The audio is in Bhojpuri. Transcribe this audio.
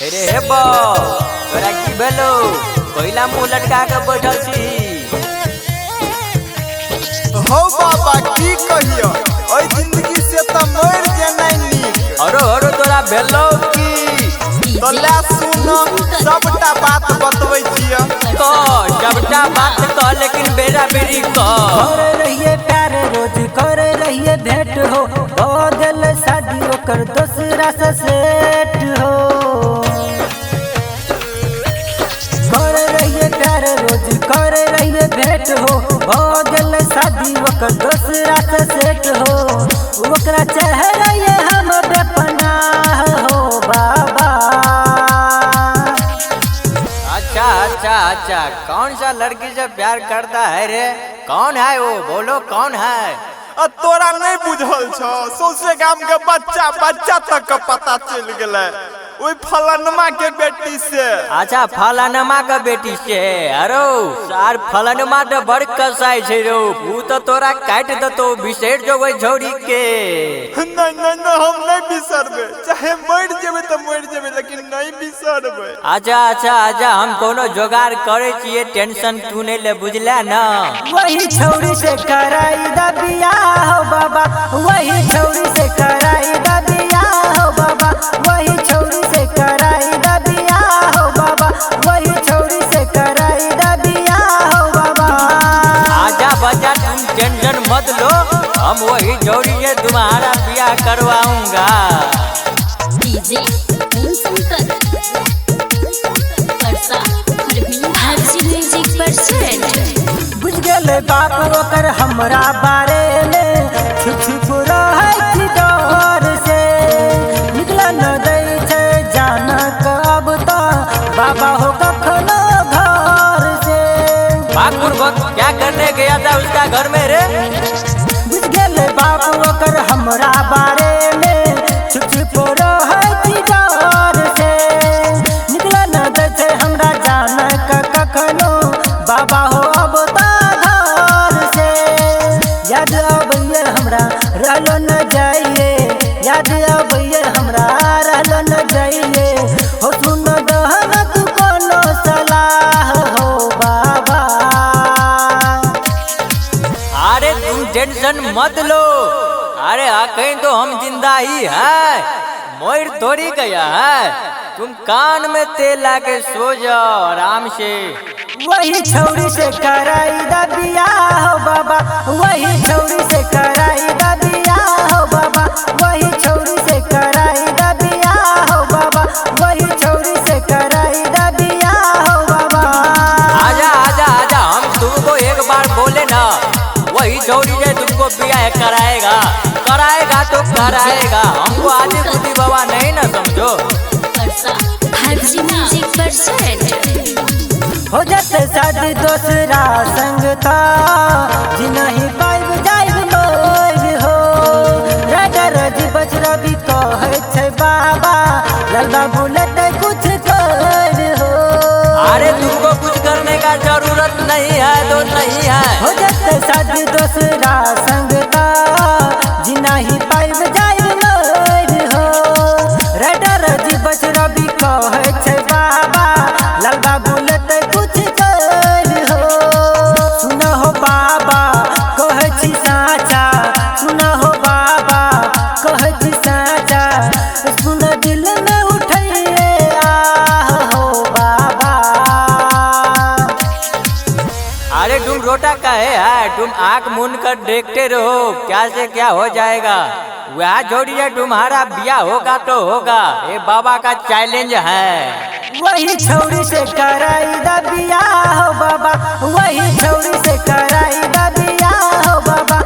अरे हे बो तोरा की भेलो कोइला मुंह लटका के बैठल छी। हो बाबा की कहियो ओइ जिंदगी से त मर जेनाइ नीक। अरो तोरा भेलो की तोला सुन सबटा बात बतबै छियै। तो सबटा बात कह लेकिन बेरा बेरी कह। करे रहिए प्यार रोज करे रहिए भेंट हो दिल शादी ओकर दूसरा से सेट हो। करे रहिए प्यार रोज करे रहिए भेंट हो दिल शादी ओकर दूसरा से सेट हो। ओकरा चाह रहिए हम बेपनाह हो बाबा। अच्छा कौन सा लड़की से प्यार करता है रे? कौन है वो? बोलो कौन है? तोरा नहीं बुझल छ सौसे गाम के बच्चा तक के पता चल गेलै ओइ फलनमा के बेटी से। अच्छा फलानमा के बेटी से। अरो सार फलानमा तो बड़ कसाई छे रो। ऊ तो तोरा काट दतो बिसेर जोबै झौरी के। नहीं हम नहीं बिसरबे चाहे मर जेबे तो मर जेबे लेकिन नहीं बिसरबे। अच्छा हम कोनो जोगाड़ करे छिए टेंशन तू नहीं ले बुझला ना। वही छौरी से कराई दा बियाह हो बाबा। वही छौरी से कराई दा बियाह हो बाबा। वही छौरी से कराई दा बियाह हो बाबा। वही छौरी से कराई दा बियाह हो बाबा। आजा बच्चा तुम टेंशन मत लो, हम वही जोड़ी से तुम्हारा ब्याह करवाऊंगा। डीजे ओम शंकर परसा हर्षी म्यूजिक परसेंट। बुझ गेले बाप ओकर हमरा बारे में छुप छुप रहै छी डर से। निकल न दै छै जान कब तो बाबा हो कखनो घर से। बागपुर वक्त क्या करने गया था उसका घर में रे? बुझ गेले बाप ओकर हमरा बारे में छुप छुप रहै छी डर से। निकल न दै छै हमरा जान कखनो बाबा हो अब तो घर से। याद अबैये हमरा रहलो न जाइए। याद अबैये हमरा रहलो न जाइए। हो सुन दहन तू कोनो सलाह हो बाबा। अरे तुम टेंशन मत लो। अरे कहीं तो हम जिंदा ही है, मोर थोड़ी गया है। तुम कान में तेल लाके सो जाओ आराम से। वही छौरी से कराई दा बियाह हो बाबा। वही छौरी से कराई दा बियाह हो बाबा। वही छौरी से कराई दा बियाह हो बाबा। वही छौरी से कराई दा बियाह हो बाबा। आजा हम तुमको एक बार बोले ना, वही जोड़ी से तुमको ब्याह कराएगा तो कराएगा। हमको आदि बुद्धि बाबा नहीं ना समझो। परसा हर्षी म्यूजिक परसेंट। हो जाते शादी दूसरा संग था जी नहीं पाइब जाइब मोर हो। राजा रजी बचरा भी कहे छै बाबा लल्ला बुलट कुछ कर हो। अरे तुमको कुछ करने का जरूरत नहीं है तो नहीं है। हो जाते शादी दूसरा संग था जी नहीं पाइब जाइब मोर हो। राजा रजी बचरा भी कहे छै बाबा लल्ला बुलट कुछ कर हो। सुन हो बाबा कहे छी साचा। सुन हो बाबा कहे छी साचा। सुन दिल में उठैए आह हो बाबा। अरे तुम रोटा काहे है? तुम आंख मूंद कर देखते रहो, क्या से क्या हो जाएगा। वह जोड़ी है तुम्हारा ब्याह होगा तो होगा, ये बाबा का चैलेंज है। वही छौरी से कराई दा बियाह हो बाबा। वही छौरी से कराई दा बियाह हो बाबा।